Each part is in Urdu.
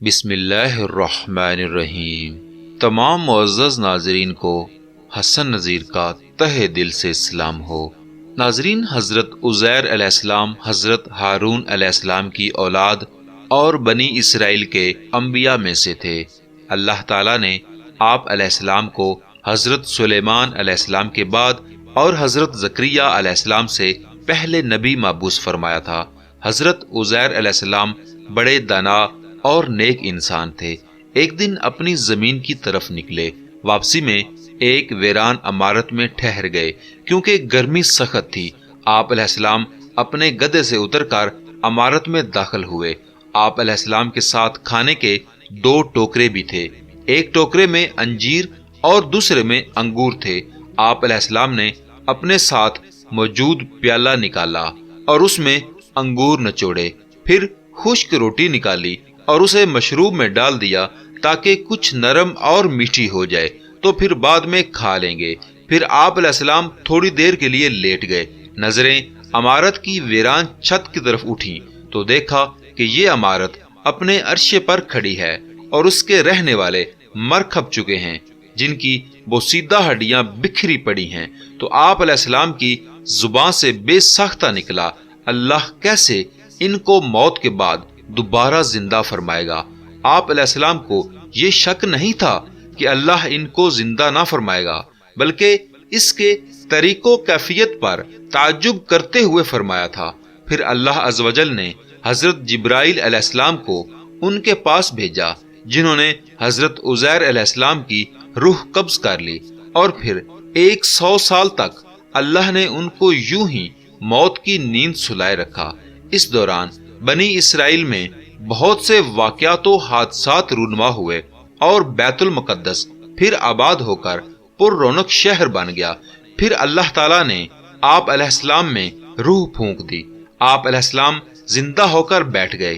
بسم اللہ الرحمن الرحیم۔ تمام معزز ناظرین کو حسن نذیر کا تہہ دل سے سلام ہو۔ ناظرین، حضرت عزیر علیہ السلام حضرت ہارون علیہ السلام کی اولاد اور بنی اسرائیل کے انبیاء میں سے تھے۔ اللہ تعالیٰ نے آپ علیہ السلام کو حضرت سلیمان علیہ السلام کے بعد اور حضرت زکریا علیہ السلام سے پہلے نبی مبعوث فرمایا تھا۔ حضرت عزیر علیہ السلام بڑے دانا اور نیک انسان تھے۔ ایک دن اپنی زمین کی طرف نکلے، واپسی میں ایک ویران عمارت میں ٹھہر گئے کیونکہ گرمی سخت تھی۔ آپ علیہ السلام اپنے گدھے سے اتر کر عمارت میں داخل ہوئے۔ آپ علیہ السلام کے ساتھ کھانے کے 2 ٹوکرے بھی تھے، ایک ٹوکرے میں انجیر اور دوسرے میں انگور تھے۔ آپ علیہ السلام نے اپنے ساتھ موجود پیالہ نکالا اور اس میں انگور نچوڑے، پھر خشک روٹی نکالی اور اسے مشروب میں ڈال دیا تاکہ کچھ نرم اور میٹھی ہو جائے، تو پھر بعد میں کھا لیں گے۔ پھر آپ علیہ السلام تھوڑی دیر کے لیے لیٹ گئے۔ نظریں عمارت کی ویران چھت کی طرف اٹھیں تو دیکھا کہ یہ عمارت اپنے عرشے پر کھڑی ہے اور اس کے رہنے والے مر کھپ چکے ہیں، جن کی بوسیدہ ہڈیاں بکھری پڑی ہیں۔ تو آپ علیہ السلام کی زبان سے بے ساختہ نکلا، اللہ کیسے ان کو موت کے بعد دوبارہ زندہ فرمائے گا؟ آپ علیہ السلام کو یہ شک نہیں تھا کہ اللہ ان کو زندہ نہ فرمائے گا، بلکہ اس کے طریق و کیفیت پر تعجب کرتے ہوئے فرمایا تھا۔ پھر اللہ عز و جل نے حضرت جبرائیل علیہ السلام کو ان کے پاس بھیجا، جنہوں نے حضرت عزیر علیہ السلام کی روح قبض کر لی، اور پھر 100 سال تک اللہ نے ان کو یوں ہی موت کی نیند سلائے رکھا۔ اس دوران بنی اسرائیل میں بہت سے واقعات و حادثات رونما ہوئے اور بیت المقدس پھر آباد ہو کر پر رونق شہر بن گیا۔ پھر اللہ تعالیٰ نے آپ علیہ السلام میں روح پھونک دی، آپ علیہ السلام زندہ ہو کر بیٹھ گئے۔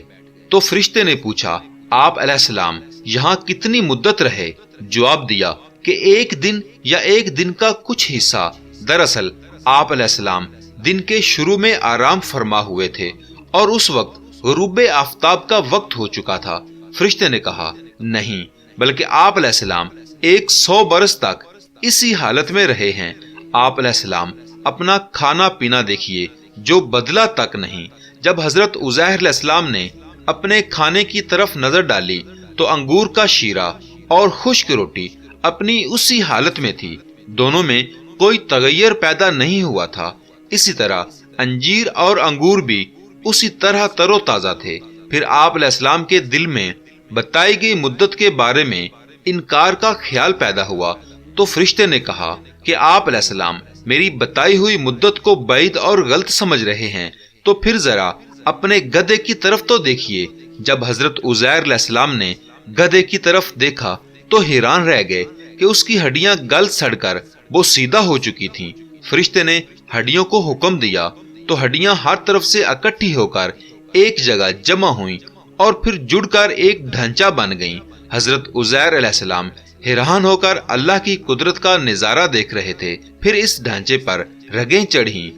تو فرشتے نے پوچھا، آپ علیہ السلام یہاں کتنی مدت رہے؟ جواب دیا کہ 1 دن یا 1 دن کا کچھ حصہ۔ دراصل آپ علیہ السلام دن کے شروع میں آرام فرما ہوئے تھے اور اس وقت غروب آفتاب کا وقت ہو چکا تھا۔ فرشتے نے کہا، نہیں، بلکہ آپ علیہ السلام 100 برس تک اسی حالت میں رہے ہیں۔ آپ علیہ السلام اپنا کھانا پینا دیکھیے، جو بدلا تک نہیں۔ جب حضرت عزیر علیہ السلام نے اپنے کھانے کی طرف نظر ڈالی تو انگور کا شیرہ اور خشک روٹی اپنی اسی حالت میں تھی، دونوں میں کوئی تغیر پیدا نہیں ہوا تھا۔ اسی طرح انجیر اور انگور بھی اسی طرح تر و تازہ تھے۔ پھر آپ علیہ السلام کے دل میں بتائی گئی مدت کے بارے میں انکار کا خیال پیدا ہوا، تو فرشتے نے کہا کہ آپ علیہ السلام میری بتائی ہوئی مدت کو بعید اور غلط سمجھ رہے ہیں، تو پھر ذرا اپنے گدھے کی طرف تو دیکھیے۔ جب حضرت عزیر علیہ السلام نے گدھے کی طرف دیکھا تو حیران رہ گئے کہ اس کی ہڈیاں گل سڑ کر وہ سیدھا ہو چکی تھیں۔ فرشتے نے ہڈیوں کو حکم دیا تو ہڈیاں ہر طرف سے اکٹھی ہو کر ایک جگہ جمع ہوئیں اور پھر جڑ کر ایک ڈھانچہ بن گئیں۔ حضرت عزیر علیہ السلام حیران ہو کر اللہ کی قدرت کا نظارہ دیکھ رہے تھے۔ پھر اس ڈھانچے پر رگیں چڑھیں،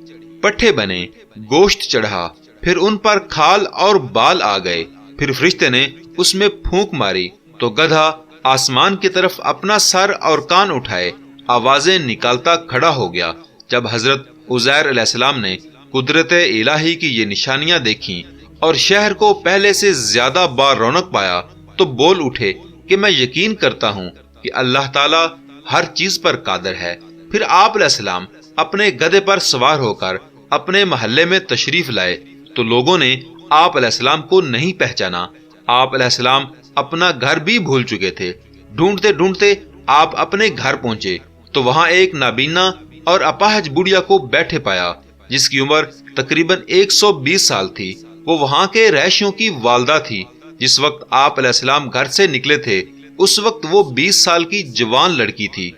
پٹھے بنے، گوشت چڑھا، پھر ان پر کھال اور بال آ گئے۔ پھر فرشتے نے اس میں پھونک ماری تو گدھا آسمان کی طرف اپنا سر اور کان اٹھائے آوازیں نکالتا کھڑا ہو گیا۔ جب حضرت عزیر علیہ السلام نے قدرت الہی کی یہ نشانیاں دیکھیں اور شہر کو پہلے سے زیادہ با رونق پایا تو بول اٹھے کہ میں یقین کرتا ہوں کہ اللہ تعالیٰ ہر چیز پر قادر ہے۔ پھر آپ علیہ السلام اپنے گدھے پر سوار ہو کر اپنے محلے میں تشریف لائے تو لوگوں نے آپ علیہ السلام کو نہیں پہچانا۔ آپ علیہ السلام اپنا گھر بھی بھول چکے تھے۔ ڈھونڈتے ڈھونڈتے آپ اپنے گھر پہنچے تو وہاں ایک نابینا اور اپاہج بڑھیا کو بیٹھے پایا، جس کی عمر تقریباً 120 سال تھی۔ وہ وہاں کے رہائشیوں کی والدہ تھی۔ جس وقت آپ علیہ السلام گھر سے نکلے تھے اس وقت وہ 20 سال کی جوان لڑکی تھی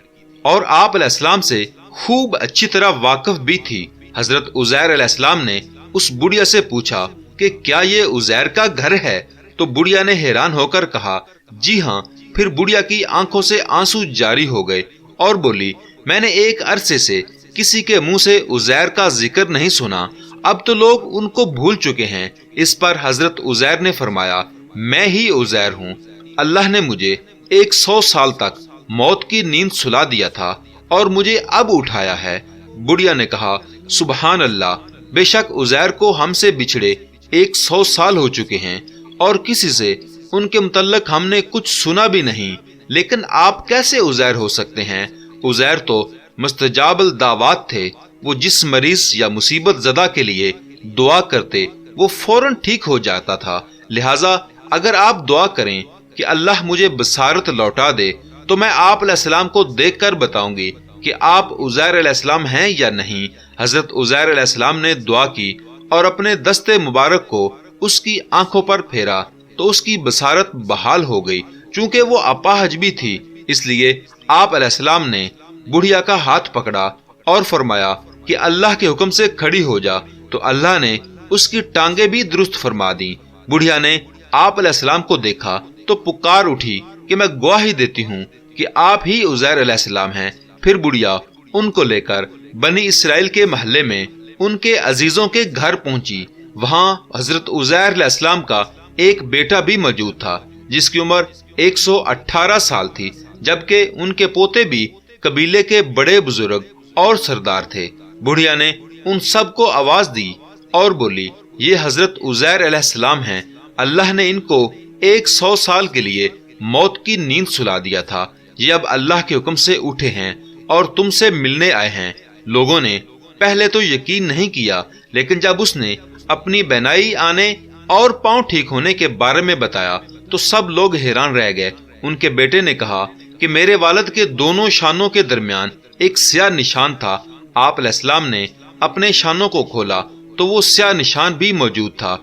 اور آپ علیہ السلام سے خوب اچھی طرح واقف بھی تھی۔ حضرت عزیر علیہ السلام نے اس بڑھیا سے پوچھا کہ کیا یہ عزیر کا گھر ہے؟ تو بڑھیا نے حیران ہو کر کہا، جی ہاں۔ پھر بڑھیا کی آنکھوں سے آنسو جاری ہو گئے اور بولی، میں نے ایک عرصے سے کسی کے منہ سے عزیر کا ذکر نہیں سنا، اب تو لوگ ان کو بھول چکے ہیں۔ اس پر حضرت عزیر نے فرمایا، میں ہی عزیر ہوں، اللہ نے مجھے 100 سال تک موت کی نیند سلا دیا تھا اور مجھے اب اٹھایا ہے۔ بڑھیا نے کہا سبحان اللہ، بے شک عزیر کو ہم سے بچھڑے 100 سال ہو چکے ہیں اور کسی سے ان کے متعلق ہم نے کچھ سنا بھی نہیں، لیکن آپ کیسے عزیر ہو سکتے ہیں؟ عزیر تو مستجاب الدعوات تھے، وہ جس مریض یا مصیبت زدہ کے لیے دعا کرتے وہ فوراً ٹھیک ہو جاتا تھا۔ لہٰذا اگر آپ دعا کریں کہ اللہ مجھے بصارت لوٹا دے تو میں آپ علیہ السلام کو دیکھ کر بتاؤں گی کہ آپ عزیر علیہ السلام ہیں یا نہیں۔ حضرت عزیر علیہ السلام نے دعا کی اور اپنے دستے مبارک کو اس کی آنکھوں پر پھیرا تو اس کی بصارت بحال ہو گئی۔ چونکہ وہ اپاہج بھی تھی، اس لیے آپ علیہ السلام نے بڑھیا کا ہاتھ پکڑا اور فرمایا کہ اللہ کے حکم سے کھڑی ہو جا، تو اللہ نے اس کی ٹانگیں بھی درست فرما دی۔ بڑھیا نے آپ علیہ السلام کو دیکھا تو پکار اٹھی کہ میں گواہی دیتی ہوں کہ آپ ہی عزیر علیہ السلام ہیں۔ پھر بڑھیا ان کو لے کر بنی اسرائیل کے محلے میں ان کے عزیزوں کے گھر پہنچی۔ وہاں حضرت عزیر علیہ السلام کا ایک بیٹا بھی موجود تھا جس کی عمر 118 سال تھی، جبکہ ان کے پوتے بھی قبیلے کے بڑے بزرگ اور سردار تھے۔ بڑھیا نے ان سب کو آواز دی اور بولی یہ حضرت عزیر علیہ السلام ہیں، اللہ نے ان کو 100 سال کے لیے موت کی نیند سلا دیا تھا، یہ اب اللہ کے حکم سے اٹھے ہیں اور تم سے ملنے آئے ہیں۔ لوگوں نے پہلے تو یقین نہیں کیا، لیکن جب اس نے اپنی بینائی آنے اور پاؤں ٹھیک ہونے کے بارے میں بتایا تو سب لوگ حیران رہ گئے۔ ان کے بیٹے نے کہا کہ میرے والد کے دونوں شانوں کے درمیان ایک سیاہ نشان تھا۔ آپ علیہ السلام نے اپنے شانوں کو کھولا تو وہ سیاہ نشان بھی موجود تھا۔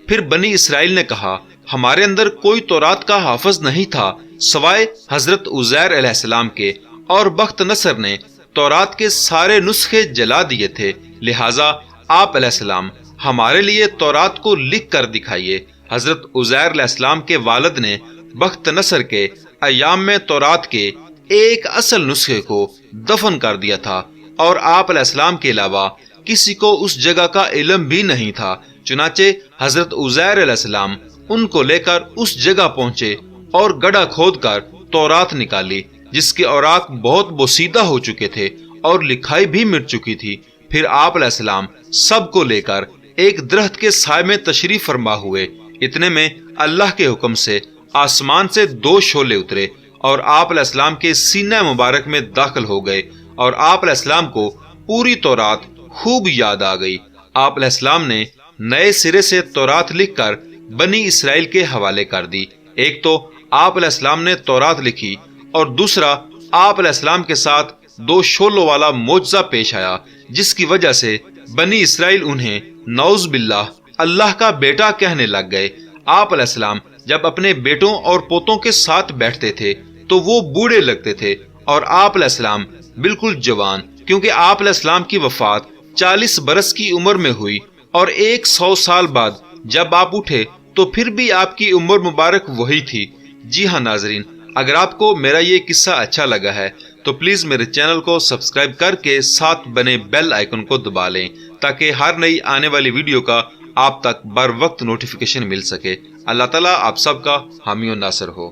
پھر بنی اسرائیل نے کہا ہمارے اندر کوئی تورات کا حافظ نہیں تھا سوائے حضرت عزیر علیہ السلام کے، اور بخت نصر نے تورات کے سارے نسخے جلا دیے تھے، لہٰذا آپ علیہ السلام ہمارے لیے تورات کو لکھ کر دکھائیے۔ حضرت عزیر علیہ السلام کے والد نے بخت نصر کے ایام میں تورات کے ایک اصل نسخے کو دفن کر دیا تھا، اور آپ علیہ السلام کے علاوہ کسی کو اس جگہ کا علم بھی نہیں تھا۔ چنانچہ حضرت عزیر علیہ السلام ان کو لے کر اس جگہ پہنچے اور گڑھا کھود کر تورات نکالی، جس کے اوراق بہت بوسیدہ ہو چکے تھے اور لکھائی بھی مٹ چکی تھی۔ پھر آپ علیہ السلام سب کو لے کر ایک درخت کے سائے میں تشریف فرما ہوئے۔ اتنے میں اللہ کے حکم سے آسمان سے 2 شعلے اترے اور آپ علیہ السلام کے سینہ مبارک میں داخل ہو گئے، اور آپ علیہ السلام کو پوری تورات خوب یاد آ گئی۔ آپ علیہ السلام نے نئے سرے سے تورات لکھ کر بنی اسرائیل کے حوالے کر دی۔ ایک تو آپ علیہ السلام نے تورات لکھی اور دوسرا آپ علیہ السلام کے ساتھ 2 شعلوں والا معجزہ پیش آیا، جس کی وجہ سے بنی اسرائیل انہیں نعوذ باللہ اللہ کا بیٹا کہنے لگ گئے۔ آپ علیہ السلام جب اپنے بیٹوں اور پوتوں کے ساتھ بیٹھتے تھے تو وہ بوڑھے لگتے تھے، اور آپ علیہ السلام بالکل جوان، کیونکہ آپ علیہ السلام کی وفات 40 برس کی عمر میں ہوئی، اور 100 سال بعد جب آپ اٹھے تو پھر بھی آپ کی عمر مبارک وہی تھی۔ جی ہاں ناظرین، اگر آپ کو میرا یہ قصہ اچھا لگا ہے تو پلیز میرے چینل کو سبسکرائب کر کے ساتھ بنے بیل آئیکن کو دبا لیں تاکہ ہر نئی آنے والی ویڈیو کا آپ تک بر وقت نوٹیفیکیشن مل سکے۔ اللہ تعالیٰ آپ سب کا حامی و ناصر ہو۔